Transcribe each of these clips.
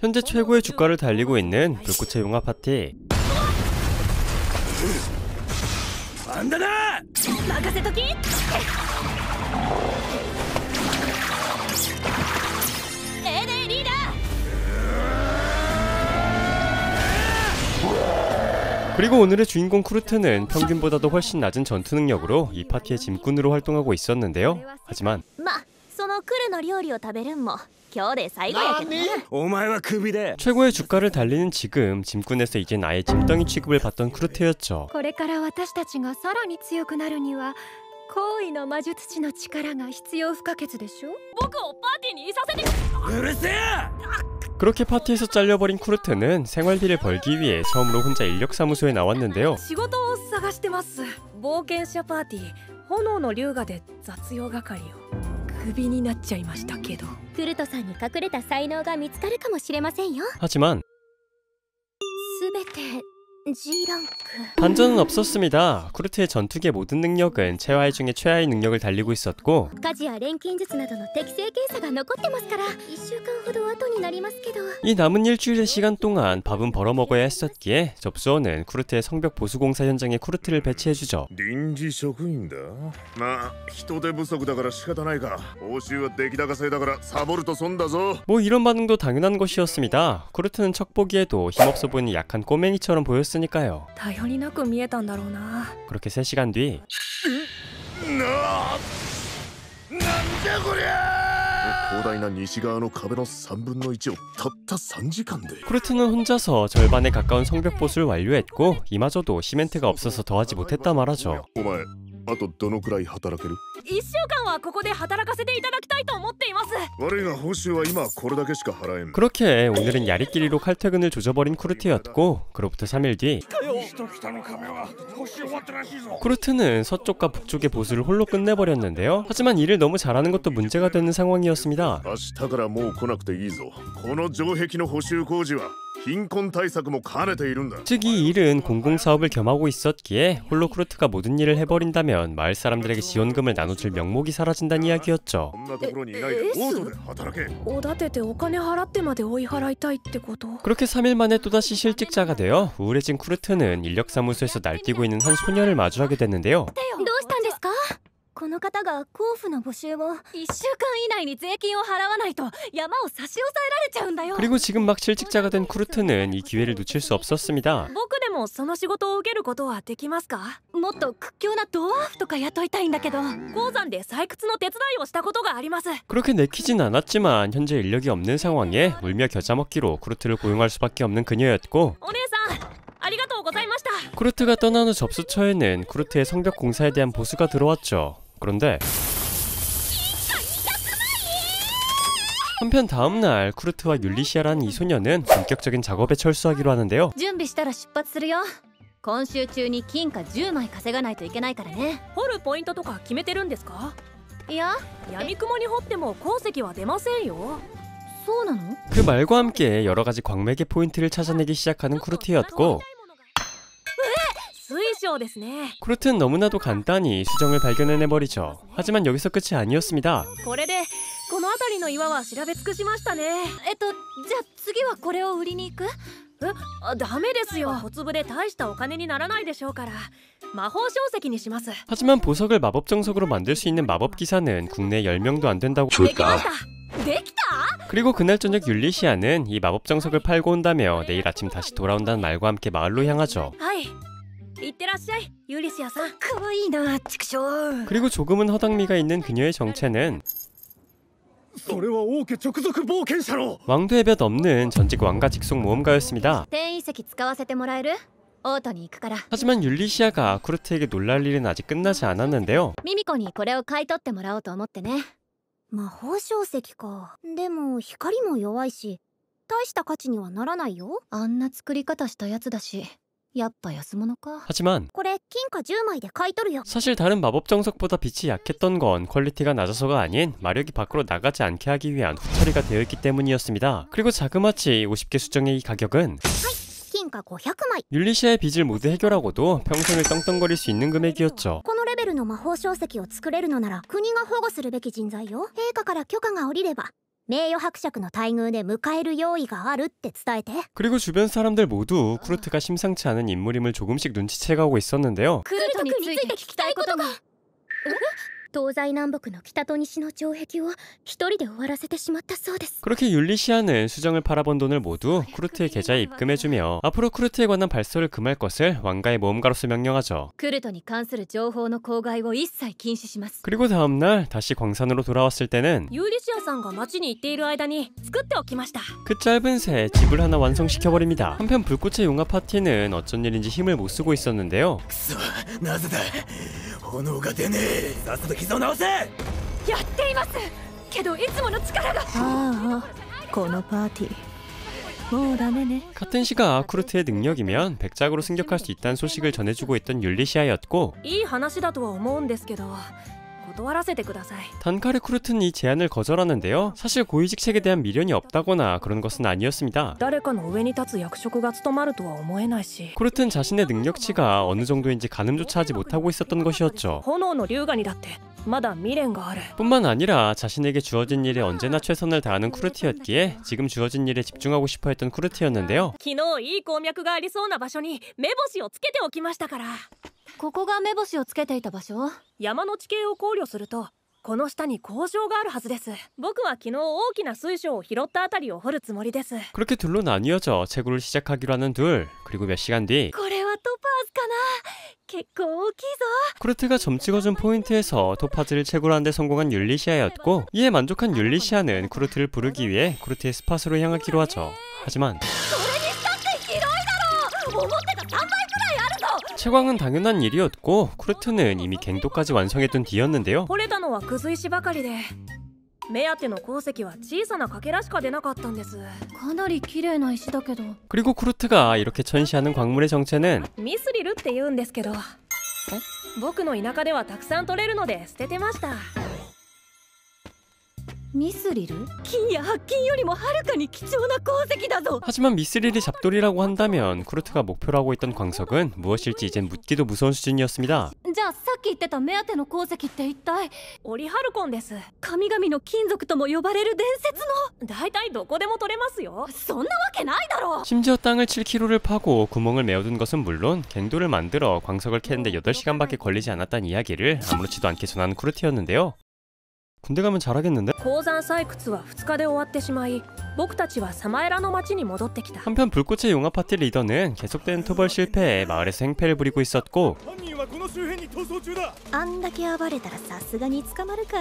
현재 최고의 주가를 달리고 있는 불꽃의 용화 파티. 그리고 오늘의 주인공 쿠르트는 평균보다도 훨씬 낮은 전투 능력으로 이 파티의 짐꾼으로 활동하고 있었는데요. 하지만 최고의 주가를 달리는 지금 짐꾼에서 이젠 아예 짐덩이 취급을 받던 쿠르트였죠. これから私たちがさらに強くなるには高位の魔術師の力が必要不可欠でしょ。僕をパーティーにいさせて。うるせえ! 그렇게 파티에서 잘려버린 쿠르트는 생활비를 벌기 위해 처음으로 혼자 인력사무소에 나왔는데요. 仕事を探してます。冒険者パーティー炎の龍河で雑用係をクビになっちゃいましたけど。クルトさんに隠れた才能が見つかるかもしれませんよ。 하지만 すべて Grank. 반전은 없었습니다. 쿠르트의 전투기의 모든 능력은 최하위 중에 최하위 능력을 달리고 있었고 家事や錬金術などの適正検査が残ってますから1週間ほど後になりますけど 이 남은 일주일의 시간 동안 밥은 벌어먹어야 했었기에 접수원은 쿠르트의 성벽 보수공사 현장에 쿠르트를 배치해주죠. 臨時職員だ。まあ人手不足だから仕方ないか。報酬は出来高制だからサボると損だぞ。 뭐 이런 반응도 당연한 것이었습니다. 쿠르트는 척 보기에도 힘없어 보이는 약한 꼬맹이처럼 보였으니까요. 頼りなく見えたんだろうな。 그렇게 3시간 뒤なんじゃこりゃ。広大な西側の壁の3分の1をたった3時間で。 쿠르트는 혼자서 절반에 가까운 성벽 보수를 완료했고 이마저도 시멘트가 없어서 더하지 못했다 말하죠. お前あとどのくらい働ける？ 1週間はここで働かせていただきたいと思っています。 悪いが報酬は今これだけしか払えん。 그렇게 오늘은 야리끼리로 칼퇴근을 조져버린 쿠르트였고 그로부터 3일 뒤 쿠르트는 서쪽과 북쪽의 보수를 홀로 끝내버렸는데요. 하지만 일을 너무 잘하는 것도 문제가 되는 상황이었습니다. 明日からもう来なくていいぞ。この城壁の補修工事は貧困対策も兼ねているんだ。 즉 이 일은 공공사업을 겸하고 있었기에 홀로 쿠르트가 모든 일을 해버린다면 마을 사람들에게 지원금을 나눠줄 명목이 사라진다는 이야기였죠. こんなところにいないでオートで働け。おだててお金払ってまで追い払いたいってこと。 그렇게 3일 만에 또다시 실직자가 되어 우울해진 쿠르트는 인력사무소에서 날뛰고 있는 한 소녀를 마주하게 됐는데요. どうしたんですか？この方が交付の募集を1週間以内に税金を払わないと山を差し押さえられちゃうんだよ。 그리고 지금 막 실직자가 된 쿠르트는 이 기회를 놓칠 수 없었습니다. 僕でもその仕事を受けることはできますか？もっと屈強なドワーフとか雇いたいんだけど鉱山で採掘の手伝いをしたことがあります。 그렇게 내키진 않았지만 현재 인력이 없는 상황에 울며 겨자 먹기로 쿠르트를 고용할 수밖에 없는 그녀였고 お姉さんありがとうございました。 쿠르트가 떠난 후 접수처에는 쿠르트의 성벽 공사에 대한 보수가 들어왔죠. 그런데 한편 다음날 쿠르트와 율리시아라는 이 소녀는 본격적인 작업에 철수하기로 하는데요. 準備したら出発するよ。今週中に金貨10枚稼がないといけないからね。掘るポイントとか決めてるんですか？いや、闇雲に掘っても鉱石は出ませんよ。そうなの？ 그 말과 함께 여러 가지 광맥의 포인트를 찾아내기 시작하는 쿠르트였고 水晶ですね。 쿠르트는 너무나도 간단히 수정을 발견해내버리죠. 하지만 여기서 끝이 아니었습니다. これでこの辺りの岩は調べ尽くしましたね。じゃあ次はこれを売りに行く？ダメですよ。小粒で大したお金にならないでしょうから魔法書石にします。 하지만 보석을 마법 정석으로 만들 수 있는 마법 기사는 국내 10명도 안 된다고 できました。できた？ 그리고 그날 저녁 율리시아는 이 마법 정석을 팔고 온다며 내일 아침 다시 돌아온다는 말과 함께 마을로 향하죠. はい。いってらっしゃい、ユリシアさん。可愛いな、畜生。 그리고 조금은 허당미가 있는 그녀의 정체는 それは王家直属冒険者の 왕도의 볕 없는 전직 왕가 직속 모험가였습니다. 転移石使わせてもらえる？オートに行くから。 하지만 율리시아가 쿠르트에게 놀랄 일은 아직 끝나지 않았는데요. ミミコにこれを買い取ってもらおうと思ってね。魔法小石か。でも光も弱いし大した価値にはならないよ。あんな作り方したやつだしやっぱ安物か。 하지만 これ金貨10枚で買い取るよ。 사실 다른 마법 정석보다 빛이 약했던 건 퀄리티가 낮아서가 아닌 마력이 밖으로 나가지 않게 하기 위한 후처리가 되어 있기 때문이었습니다. 그리고 자그마치 50개 수정의 이 가격은 金貨500枚。 율리시아의 빚을 모두 해결하고도 평생을 떵떵거릴 수 있는 금액이었죠. このレベルの魔法小石を作れるのなら国が保護するべき人材よ。陛下から許可が下りれば名誉伯爵の待遇で迎える用意があるって伝えて。 그리고 주변 사람들 모두 쿠르트가 심상치 않은 인물임을 조금씩 눈치채가고 있었는데요. クルトについて聞きたいことが。東西南北の北と西の城壁を一人で終わらせてしまったそうです。 그렇게 율리시아는 수정을 팔아본 돈을 모두 쿠르트의 계좌에 입금해주며 앞으로 쿠르트에 관한 발설을 금할 것을 왕가의 모험가로서 명령하죠. クルトに関する情報の口外を一切禁止します。 그리고 다음날 다시 광산으로 돌아왔을 때는 ユーリシアさんが町に行っている間に作っておきました。 그 짧은 새에 집을 하나 완성시켜버립니다. 한편 불꽃의 용화 파티는 어쩐 일인지 힘을 못 쓰고 있었는데요. くそ、なぜだ。炎が出ねえ。さっさと傷を直せ。やっていますけどいつもの力が。ああ、このパーティーもうダメね。 같은 시각 쿠르트의 능력이면 백작으로 승격할 수 있다는 소식을 전해주고 있던 율리시아였고 いい話だとは思うんですけど断らせてください。 단칼에 쿠르트는 이 제안을 거절하는데요. 사실 고위직책에 대한 미련이 없다거나 그런 것은 아니었습니다. 誰かの上に立つ役職が務まるとは思えないし。 쿠르트는 자신의 능력치가 어느 정도인지 가늠조차 하지 못하고 있었던 것이었죠. 炎の龍河にだってまだ未練がある。 뿐만 아니라 자신에게 주어진 일에 언제나 최선을 다하는 쿠르트였기에 지금 주어진 일에 집중하고 싶어 했던 쿠르트였는데요. 昨日いい鉱脈がありそうな場所に目星をつけておきましたから。ここが目星をつけていた場所？山の地形を考慮するとこの下に工場があるはずです。僕は昨日大きな水晶を拾ったあたりを掘るつもりです。 그렇게 둘로 나뉘어져 채굴을 시작하기로 하는 둘. 그리고 몇 시간 뒤 これはトパーズかな。結構大きいぞ。 쿠르트가 점 찍어준 포인트에서 토파즈를 채굴하는 데 성공한 율리시아였고 이에 만족한 율리시아는 쿠르트를 부르기 위해 쿠르트의 스팟으로 향하기로 하죠. 하지만 それにしたって広いだろう。思ってた3倍くらいあるぞ。 채광은 당연한 일이었고 쿠르트는 이미 갱도까지 완성해둔 뒤였는데요. 掘れたのはくず石ばかりで目当ての鉱石は小さなかけらしか出なかったんです。かなり綺麗な石だけど。 그리고 쿠르트가 이렇게 전시하는 광물의 정체는 ミスリルって言うんですけど、僕の田舎ではたくさん取れるので捨ててました。ミスリル？金や白金よりもはるかに貴重な鉱石だぞ。 하지만 미스릴이 잡돌이라고 한다면 쿠르트가 목표로 하고 있던 광석은 무엇일지 이젠 묻기도 무서운 수준이었습니다. じゃあさっき言ってた目当ての鉱石って一体？オリハルコンです。神々の金属とも呼ばれる伝説の。だいたいどこでも取れますよ。そんなわけないだろう。 심지어 땅을 7km를 파고 구멍을 메어둔 것은 물론 갱도를 만들어 광석을 캐는데 8시간밖에 걸리지 않았다는 이야기를 아무렇지도 않게 전하는 쿠르트였는데요. 군대 가면 잘하겠는데? 鉱山採掘は2日で終わってしまい僕たちはサマエラの町に戻ってきた。 한편 불꽃의 용화 파티 리더는 계속된 토벌 실패에 마을에서 행패를 부리고 있었고 犯人はこの周辺に逃走中だ。あんだけ暴れたらさすがに捕まるか。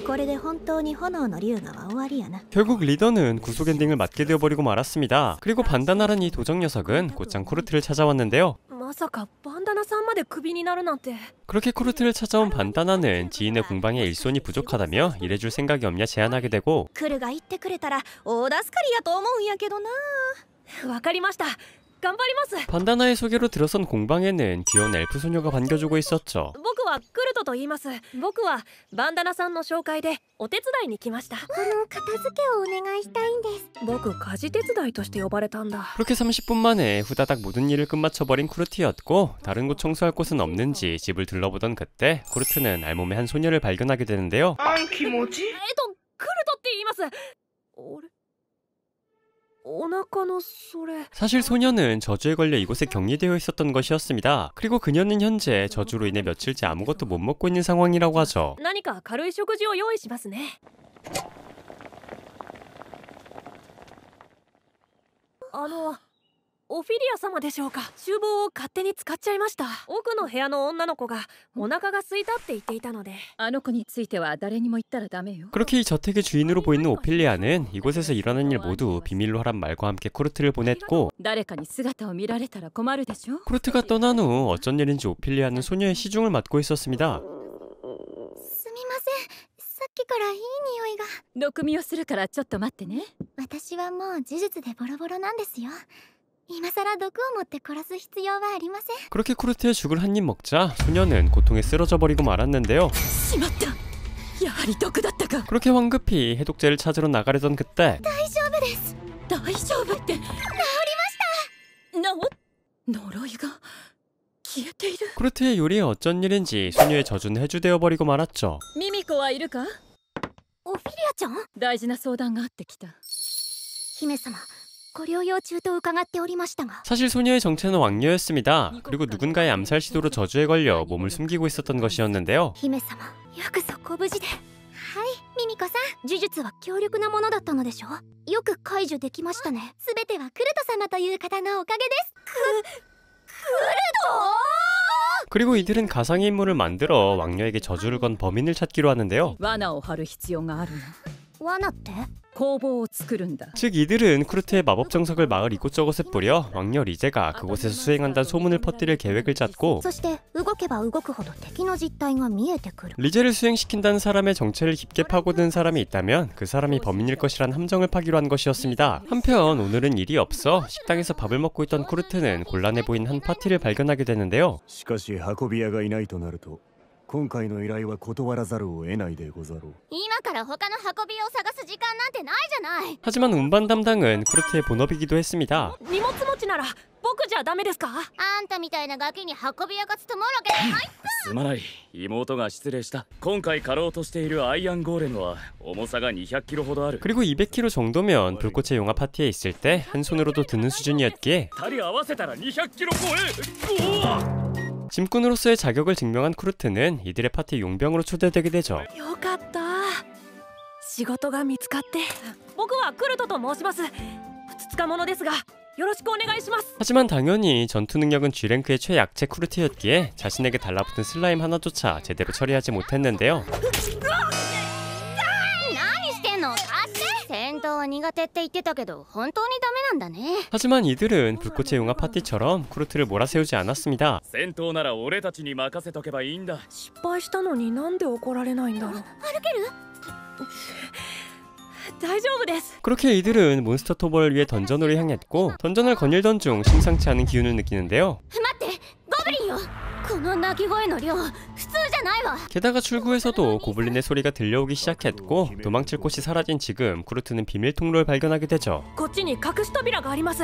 これで本当に炎の龍河は終わりやな。 결국 리더는 구속 엔딩을 맞게 되어버리고 말았습니다. 그리고 반다나란 이 도적 녀석은 곧장 쿠르트를 찾아왔는데요. まさかバンダナさんまでクビになるなんて。 그렇게 쿠르트를 찾아온 반다나는 지인의 공방에 일손이 부족하다며 일해줄 생각이 없냐 제안하게 되고 クルが言ってくれたら大助かりやと思うんやけどな。わかりました。頑張ります。 반다나의 소개로 들어선 공방에는 귀여운 엘프 소녀가 반겨주고 있었죠. 僕はクルトと言います。僕はバンダナさんの紹介でお手伝いに来ました。片付けをお願いしたいんです。僕家事手伝いとして呼ばれたんだ。 그렇게 30분 만에 후다닥 모든 일을 끝마쳐버린 쿠르트였고 다른 곳 청소할 곳은 없는지 집을 둘러보던 그때 쿠르트는 알몸에 한 소녀를 발견하게 되는데요. クルトって言います。あれお腹のそれ。 사실 소녀는 저주에 걸려 이곳에 격리되어 있었던 것이었습니다. 그리고 그녀는 현재 저주로 인해 며칠째 아무것도 못 먹고 있는 상황이라고 하죠. 何か軽い食事を用意しますね。オフィリア様でしょうか。厨房を勝手に使っちゃいました。奥の部屋の女の子がお腹が空いたって言っていたので。あの子については誰にも言ったらダメよ。 그렇게 이 저택의 주인으로 보이는 오피리아는 이곳에서 일어난 일 모두 비밀로 하란 말과 함께 쿠르트를 보냈고 誰かに姿を見られたら困るでしょ。 쿠르트가 떠난 후 어쩐 일인지 오피리아는 소녀의 시중을 맡고 있었습니다. すみません。さっきからいい匂いが。毒味をするからちょっと待ってね。私はもう呪術でボロボロなんですよ。今さら毒を持って殺す必要はありません。 그렇게 쿠르트의 죽을 한 입 먹자 소녀는 고통에 쓰러져 버리고 말았는데요. しまった。やはり毒だったか。 그렇게 황급히 해독제를 찾으러 나가려던 그때 大丈夫です。大丈夫って。治りました。呪いが消えている。 쿠르트의 요리에 어쩐 일인지 소녀의 저주는 해주되어 버리고 말았죠. ミミコはいるか。オフィリアちゃん？大事な相談があってきた。姫様、ご療養中と伺っておりましたが。 사실 소녀의 정체는 왕녀였습니다. 그리고 누군가의 암살 시도로 저주에 걸려 몸을 숨기고 있었던 것이었는데요. 姫様、よくぞご無事で。はい、ミミコさん、呪術は強力なものだったのでしょ？よく解除できましたね。すべてはクルト様という方のおかげです。クルト？ 그리고 이들은 가상의 인물을 만들어 왕녀에게 저주를 건 범인을 찾기로 하는데요. 罠を張る必要があるの。罠って？工房を作るんだ。 즉 이들은 쿠르트의 마법 정석을 마을 이곳저곳에 뿌려 왕녀 리제가 그곳에서 수행한다는 소문을 퍼뜨릴 계획을 짰고, そして動けば動くほど敵の実態が見えてくる。 리제를 수행시킨다는 사람의 정체를 깊게 파고든 사람이 있다면 그 사람이 범인일 것이란 함정을 파기로 한 것이었습니다. 한편 오늘은 일이 없어 식당에서 밥을 먹고 있던 쿠르트는 곤란해 보인 한 파티를 발견하게 되는데요. しかし運び屋がいないとなると今回の依頼は断らざるを得ないでござろう。今から他の運び屋を探す時間なんてないじゃない。 하지만 운반 담당은 쿠르트의 본업이기도 했습니다. 荷物持ちなら僕じゃダメですか？あんたみたいなガキに運び屋が務まるわけない。すまない、妹が失礼した。今回狩ろうとしているアイアンゴーレムは重さが200キロほどある。 그리고 200kg 정도면 불꽃의 용화 파티에 있을 때 한 손으로도 드는 수준이었기에 2人合わせたら200キロ超え。うわ！ 짐꾼으로서의 자격을 증명한 쿠르트는 이들의 파티 용병으로 초대되게 되죠. よかった。仕事が見つかって。僕はクルトと申します。ふつつか者ですがよろしくお願いします。 하지만 당연히 전투 능력은 G랭크의 최약체 쿠르트였기에 자신에게 달라붙은 슬라임 하나조차 제대로 처리하지 못했는데요. 何してんの？貸して。戦闘は苦手って言ってたけど本当にダメなんだね。 하지만 이들은 불꽃의 용화 파티처럼 쿠르트를 몰아세우지 않았습니다. 戦闘なら俺たちに任せとけばいいんだ。失敗したのになんで怒られないんだろう。歩ける？大丈夫です。 그렇게 이들은 몬스터 토벌을 위해 던전으로 향했고, 던전을 거닐던 중 심상치 않은 기운을 느끼는데요. 待って、ゴブリンよ。この鳴き声の量、普通じゃないわ。 게다가 출구에서도 고블린의 소리가 들려오기 시작했고, 도망칠 곳이 사라진 지금 쿠르트는 비밀 통로를 발견하게 되죠. こっちに隠し扉があります。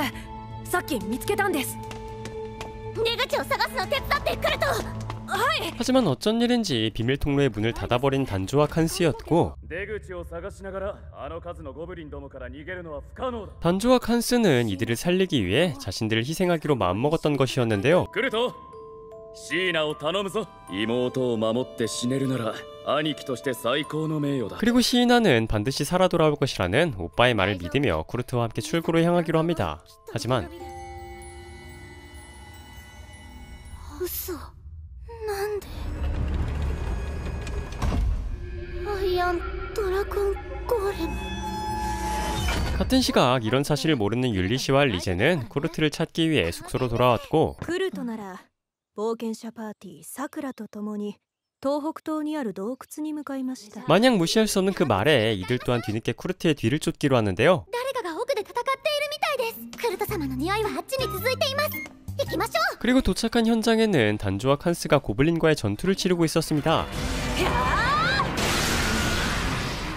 さっき見つけたんです。出口を探すの手伝ってクルト。 하지만 어쩐 일인지 비밀 통로의 문을 닫아버린 단조와 칸스였고, 出口を探しながらあの数のゴブリンどもから逃げるのは不可能だ。 단조와 칸스는 이들을 살리기 위해 자신들을 희생하기로 마음먹었던 것이었는데요. クルト、シーナを頼むぞ。妹を守って死ねるなら兄貴として最高の名誉だ。 그리고 시이나는 반드시 살아 돌아올 것이라는 오빠의 말을 믿으며 쿠르트와 함께 출구로 향하기로 합니다. 하지만 嘘。なんで？アイアンドラゴンゴーレム。 같은 시각 이런 사실을 모르는 율리시와 리제는 쿠르트를 찾기 위해 숙소로 돌아왔고, クルトなら冒険者パーティーさくらと共に東北東にある洞窟に向かいました。 마냥 무시할 수 없는 그 말에 이들 또한 뒤늦게 쿠르트의 뒤를 쫓기로 하는데요. 誰かが奥で戦っているみたいです。クルト様の匂いはあっちに続いています。行きましょう。 그리고 도착한 현장에는 단조와 칸스가 고블린과의 전투를 치르고 있었습니다.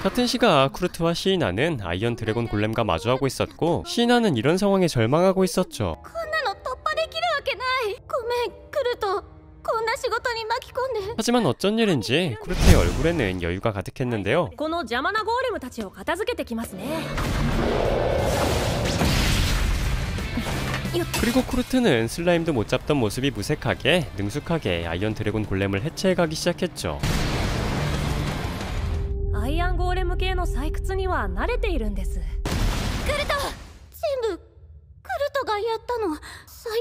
같은 시각 쿠르트와 시이나는 아이언 드래곤 골렘과 마주하고 있었고, 시이나는 이런 상황에 절망하고 있었죠. こんなの突破できるわけない。ごめんクルト、こんな仕事に巻き込んで。 하지만 어쩐 일인지 쿠르트의 얼굴에는 여유가 가득했는데요. この邪魔なゴーレムたちを片付けてきますね。 그리고 쿠르트는 슬라임도 못 잡던 모습이 무색하게 능숙하게 아이언 드래곤 골렘을 해체해가기 시작했죠. アイアンゴーレム系の採掘には慣れているんです。全部クルトがやったの。採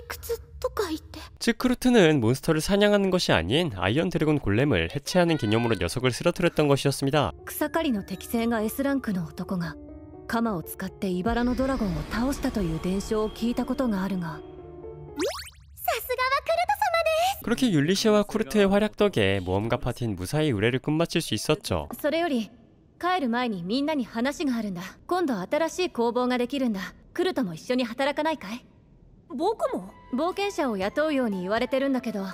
掘とか言って。 즉 쿠르트는 몬스터를 사냥하는 것이 아닌 아이언 드래곤 골렘을 해체하는 개념으로 녀석을 쓰러뜨렸던 것이었습니다. 草刈りの適性が S ランクの男が鎌を使って茨のドラゴンを倒したという伝承を聞いたことがあるが、さすがはクルト様です。 그렇게 율리시아와 쿠르트의 활약 덕에 모험가 파티는 무사히 의뢰를 끝마칠 수 있었죠. それより帰る前にみんなに話があるんだ。今度新しい工房ができるんだ。クルトも一緒に働かないかい？僕も冒険者を雇うように言われてるんだけど、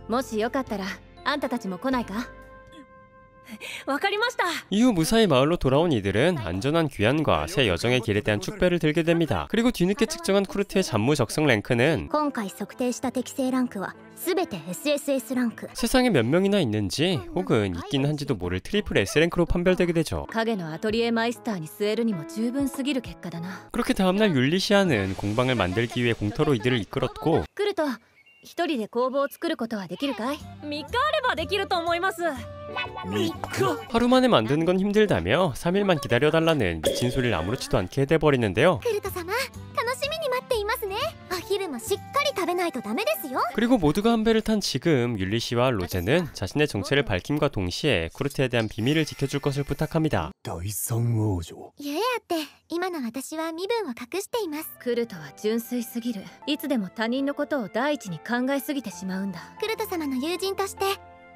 もしよかったらあんたたちも来ないか？わかりました。 이후 무사히 마을로 돌아온 이들은 안전한 귀환과 새 여정의 길에 대한 축배를 들게 됩니다. 그리고 뒤늦게 측정한 쿠르트의 잡무 적성 랭크는 今回測定した適正ランクは全て SSS ランク。 세상에 몇 명이나 있는지 혹은 있긴 한지도 모를 트리플 S랭크로 판별되게 되죠. 影のアトリエマイスターに据えるにも十分すぎる結果だな。 그렇게 다음날 율리시아는 공방을 만들기 위해 공터로 이들을 이끌었고 来ると一人で工房を作ることはできるかい？ 3日あればできると思います。 하루 만에 만드는 건 힘들다며 3일만 기다려달라는 미친 소리를 아무렇지도 않게 해대버리는데요. クルト様、楽しみに待っていますね。お昼もしっかり食べないとダメですよ。 그리고 모두가 한 배를 탄 지금 율리시와 로제는 자신의 정체를 밝힘과 동시에 쿠르트에 대한 비밀을 지켜줄 것을 부탁합니다. 第三王女ゆえあって今の私は身分を隠しています。クルトは純粋すぎる。いつでも他人のことを第一に考えすぎてしまうんだ。クルト様の友人として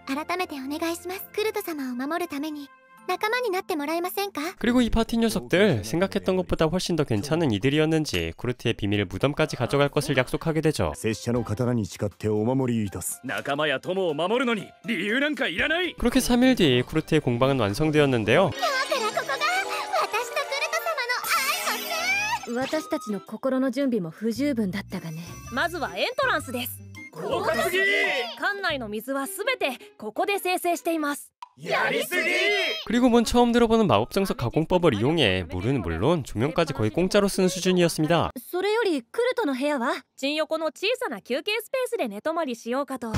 改めてお願いします。クルト様を守るために仲間になってもらえませんか？ 그리고 이 파티 녀석들 생각했던 것보다 훨씬 더 괜찮은 이들이었는지 쿠르트의 비밀을 무덤까지 가져갈 것을 약속하게 되죠. 拙者の刀に誓ってお守りいたす。仲間や友を守るのに理由なんかいらない。 그렇게 3일 뒤 쿠르트의 공방은 완성되었는데요. だからここが私とクルト様の愛のせい。私たちの心の準備も不十分だったがね。まずはエントランスです。豪華すぎ。館内の水はすべてここで生成しています。 やりすぎ。 그리고 뭔 처음 들어보는 마법정석 가공법을 이용해 물은 물론 조명까지 거의 공짜로 쓰는 수준이었습니다. それよりクルトの部屋は新横の小さな休憩スペースで寝泊まりしようかと。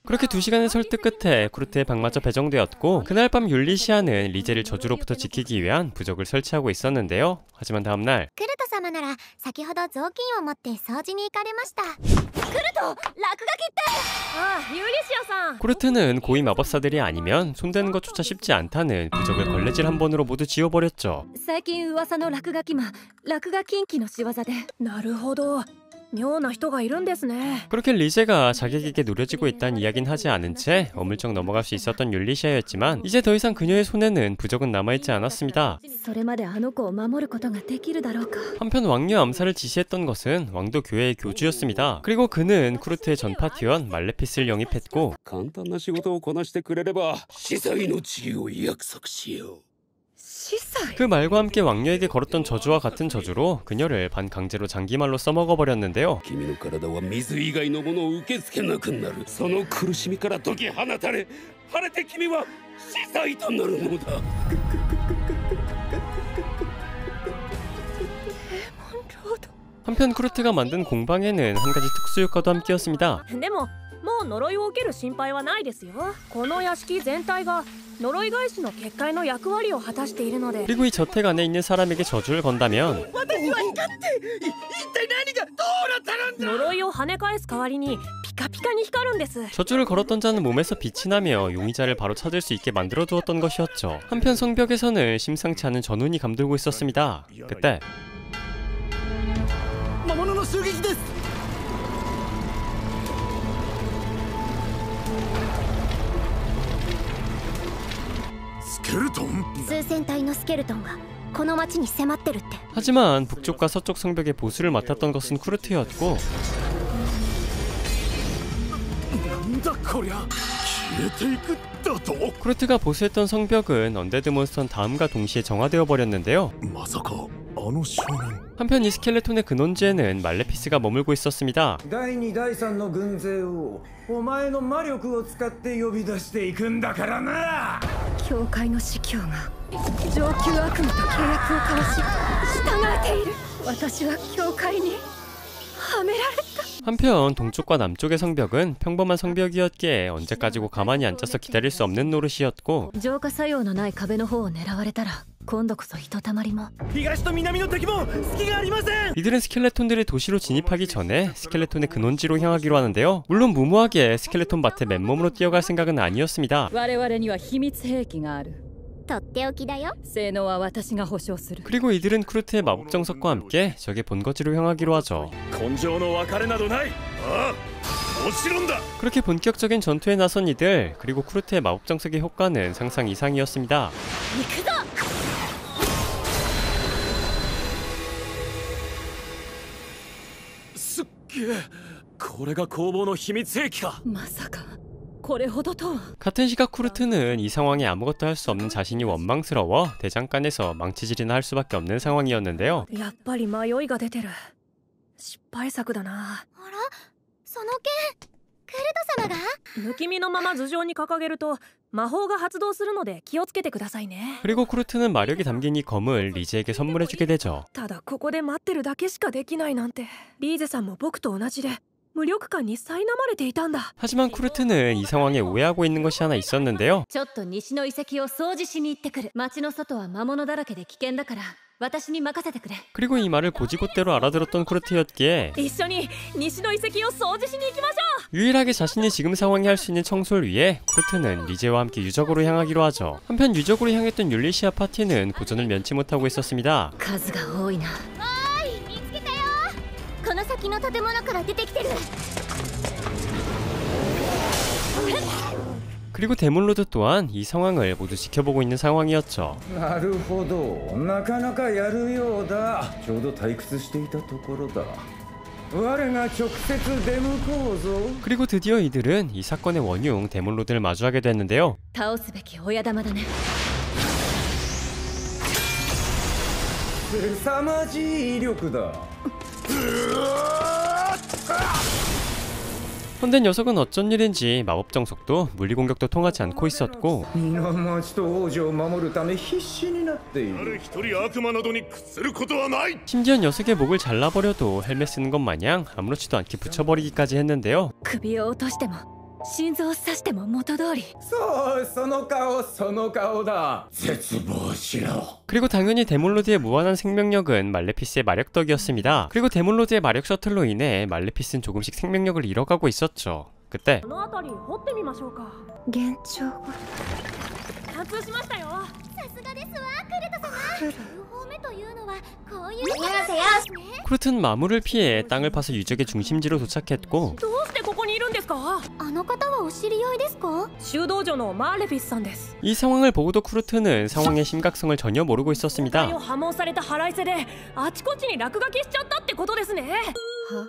그렇게 2시간의 설득 끝에 쿠르트의 방마저 배정되었고 그날 밤 율리시아는 리제를 저주로부터 지키기 위한 부적을 설치하고 있었는데요. 하지만 다음날 クルト様なら先ほど雑巾を持って掃除に行かれました。クルト、落書きって。ああ、ユリシアさん。 쿠르트는 고위 마법사들이 아니면 손대는 것조차 쉽지 않다는 부적을 걸레질 한 번으로 모두 지워버렸죠. 最近噂の落書き魔、落書き禁忌の仕業で。なるほど。 妙な人がいるんですね。 그렇게 리제가 자객에게 노려지고 있다는 이야긴 하지 않은 채 어물쩍 넘어갈 수 있었던 율리시아였지만 이제 더 이상 그녀의 손에는 부적은 남아있지 않았습니다. それまであの子を守ることができるだろうか。 한편 왕녀 암살을 지시했던 것은 왕도 교회의 교주였습니다. 그리고 그는 쿠르트의 전 파티원 말레피스를 영입했고 簡単な仕事をこなしてくれれば司祭の地位を約束しよう。 그 말과 함께 왕녀에게 걸었던 저주와 같은 저주로 그녀를 반강제로 장기말로 써먹어버렸는데요. 君の体は水以外のものを受け付けなくなる。その苦しみから解き放たれ、晴れて君は司祭となるのだ。 한편 쿠르트가 만든 공방에는 한 가지 특수 효과도 함께였습니다. でももう呪いを受ける心配はないですよ。この屋敷全体が呪い返しの結界の役割を果たしているので。 그리고 이 저택 안에 있는 사람에게 저주를 건다면 呪いを跳ね返す代わりにピカピカに光るんです。 저주를 걸었던 자는 몸에서 빛이 나며 용의자를 바로 찾을 수 있게 만들어 두었던 것이었죠. 한편 성벽에서는 심상치 않은 전운이 감돌고 있었습니다. 그때 魔物の襲撃です。スケルトン？数千体のスケルトンがこの町に迫ってるって。 하지만 북쪽과 서쪽 성벽의 보수를 맡았던 것은 쿠르트였고 なんだこりゃ。消えていくだと？ 쿠르트가 보수했던 성벽은 언데드 몬스터는 다음과 동시에 정화되어 버렸는데요. まさかあの少年。 한편 이 스켈레톤의 근원지에는 말레피스가 머물고 있었습니다. 第2第3の軍勢をお前の魔力を使って呼び出していくんだからな。教会の司教が上級悪魔と契約を交わし従えている。私は教会にはめられた。 한편 동쪽과 남쪽의 성벽은 평범한 성벽이었기에 언제까지고 가만히 앉아서 기다릴 수 없는 노릇이었고 浄化作用のない壁の方を狙われたら今度こそひとたまりも。東と南の敵も隙がありません。 이들은 스켈레톤들이 도시로 진입하기 전에 스켈레톤의 근원지로 향하기로 하는데요. 물론 무모하게 스켈레톤 밭에 맨몸으로 뛰어갈 생각은 아니었습니다. 我々には秘密兵器がある。とっておきだよ。性能は私が保証する。 그리고 이들은 쿠르트의 마법정석과 함께 적의 본거지로 향하기로 하죠. 根性の別れなどない。ああ、もちろんだ。 그렇게 본격적인 전투에 나선 이들, 그리고 쿠르트의 마법정석의 효과는 상상 이상이었습니다. 行くぞ。 すっげえ。これが工房の秘密兵器か。まさかこれほどとは。 같은 시각 쿠르트는 이 상황에 아무것도 할 수 없는 자신이 원망스러워 대장간에서 망치질이나 할 수밖에 없는 상황이었는데요. やっぱり迷いが出てる。失敗作だな。あら、その剣クルト様が？不気味のまま頭上に掲げると魔法が発動するので気をつけてくださいね。 그리고 쿠르트는 마력이 담긴 이 검을 리제에게 선물해주게 되죠. ただここで待ってるだけしかできないなんて。リーゼさんも僕と同じで無力感に苛まれていたんだ。 하지만 쿠르트는 이 상황에 오해하고 있는 것이 하나 있었는데요. ちょっと西の遺跡を掃除しに行ってくる。町の外は魔物だらけで危険だから私に任せてくれ。 그리고 이 말을 고지곳대로 알아들었던 쿠르트였기에 一緒に西の遺跡を掃除しに行きましょう。 유일하게 자신이 지금 상황에 할 수 있는 청소를 위해 쿠르트는 리제와 함께 유적으로 향하기로 하죠. 한편 유적으로 향했던 율리시아 파티는 고전을 면치 못하고 있었습니다. 数が多いな。おーい、見つけたよ。この先の建物から出てきてる。 그리고 데몬로드 또한 이 상황을 모두 지켜보고 있는 상황이었죠. なるほど、なかなかやるようだ。ちょうど退屈していたところだ。我が直接出向こうぞ。 그리고 드디어 이들은 이 사건의 원흉 데몬로드를 마주하게 됐는데요. 倒すべき親玉だね。 凄まじい威力だ。 헌데 녀석은 어쩐 일인지 마법 정석도 물리 공격도 통하지 않고 있었고 皆町と王女を守るため必死になっている。誰一人悪魔などに屈することはない。 심지어 녀석의 목을 잘라버려도 헬멧 쓰는 것 마냥 아무렇지도 않게 붙여버리기까지 했는데요. 首を落としても心臓を刺しても元通り。そう、その顔、その顔だ。絶望しろ。 그리고 당연히 데몬로드의 무한한 생명력은 말레피스의 마력 덕이었습니다. 그리고 데몬로드의 마력 셔틀로 인해 말레피스는 조금씩 생명력을 잃어가고 있었죠. 그때 この辺り掘ってみましょうか。幻聴が。貫通しましたよ。さすがですわ、クルト様。9方目というのはこういうことですね。 쿠르트는 마물을 피해 땅을 파서 유적의 중심지로 도착했고 どうしてここにいるんですか。あの方はお知り合いですか？修道女のマーレフィスさんです。 이 상황을 보고도 쿠르트는 상황의 심각성을 전혀 모르고 있었습니다. を破門された腹いせであちこちに落書きしちゃったってことですね。は？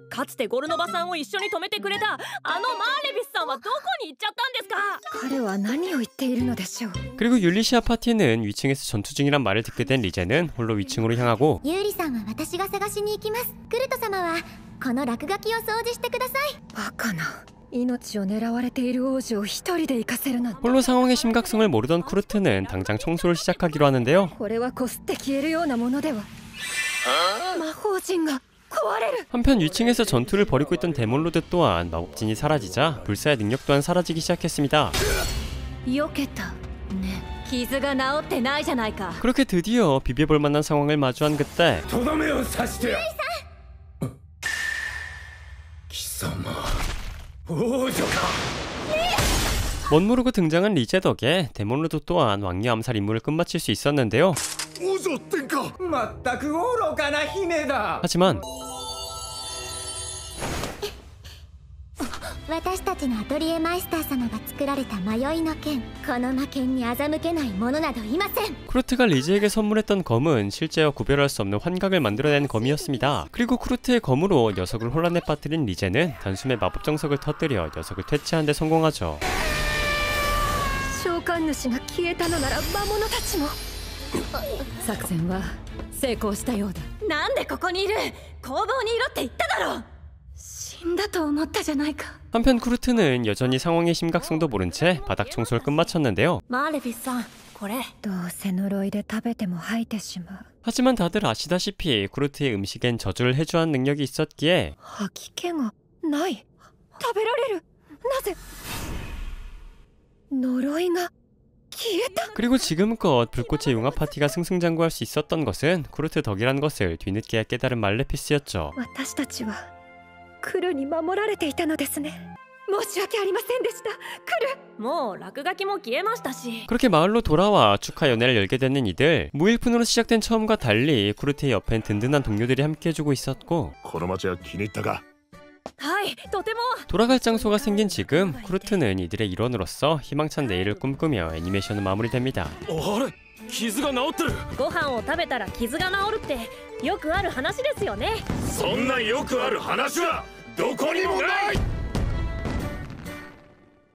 かつてゴルノバさんを一緒に止めてくれたあのマーレフィスさんはどこに行っちゃったんですか。彼は何を言っているのでしょう。 그리고 율리시아 파티는 위층에서 전투 중이란 말을 듣게 된 리제는 홀로 위층으로 향하고 ユーリさんは私が探しに行きます。クルト様はこの落書きを掃除してください。バカな。命を狙われている王女を一人で行かせるなんて。 홀로 상황의 심각성을 모르던 쿠르트는 당장 청소를 시작하기로 하는데요. これはこすって消えるようなものでは。魔法陣が壊れる。 한편 위층에서 전투를 벌이고 있던 데몬로드 또한 마법진이 사라지자 불사의 능력 또한 사라지기 시작했습니다. 避けたね。傷が治ってないじゃないか。 그렇게 드디어 비벼볼 만한 상황을 마주한 그때 とどめを刺してよ。貴様、王女か。 멋모르고 등장한 리제 덕에 데몬로드 또한 왕녀 암살 임무를 끝마칠 수 있었는데요. 王女殿下。まったく愚かな姫だ。 하지만 私たちのアトリエマイスター様が作られた迷いの剣。この魔剣に欺けない者などいません。 쿠르트가 리제에게 선물했던 검은 실제와 구별할 수 없는 환각을 만들어낸 검이었습니다. 그리고 쿠르트의 검으로 녀석을 혼란에 빠뜨린 리제는 단숨에 마법 정석을 터뜨려 녀석을 퇴치하는 데 성공하죠. 召喚主が消えたのなら魔物たちも。作戦は成功したようだ。なんでここにいる。工房にいろって言っただろう。死んだと思ったじゃないか。 한편 쿠르트는 여전히 상황의 심각성도 모른 채 바닥 청소를 끝마쳤는데요. マーレフィスさん、これ。どうせ呪いで食べても吐いてしまう。 하지만 다들 아시다시피 쿠르트의 음식엔 저주를 해주하는 능력이 있었기에 吐き気がない。食べられる。なぜ呪いが消えた。 그리고 지금껏 불꽃의 융합 파티가 승승장구할 수 있었던 것은 쿠르트 덕이란 것을 뒤늦게 깨달은 말레피스였죠. 私たちはクルに守られていたのですね。申し訳ありませんでした。クル。もう落書きも消えましたし。 그렇게 마을로 돌아와 축하 연회를 열게 되는 이들. 무일푼으로 시작된 처음과 달리 쿠르트의 옆엔 든든한 동료들이 함께해주고 있었고 この町は気に入ったか。はい、とても。 돌아갈 장소가 생긴 지금 쿠르트는 이들의 일원으로서 희망찬 내일을 꿈꾸며 애니메이션은 마무리됩니다. あれ、傷が治ってる。ご飯を食べたら傷が治るってよくある話ですよね。そんなよくある話はどこにもない。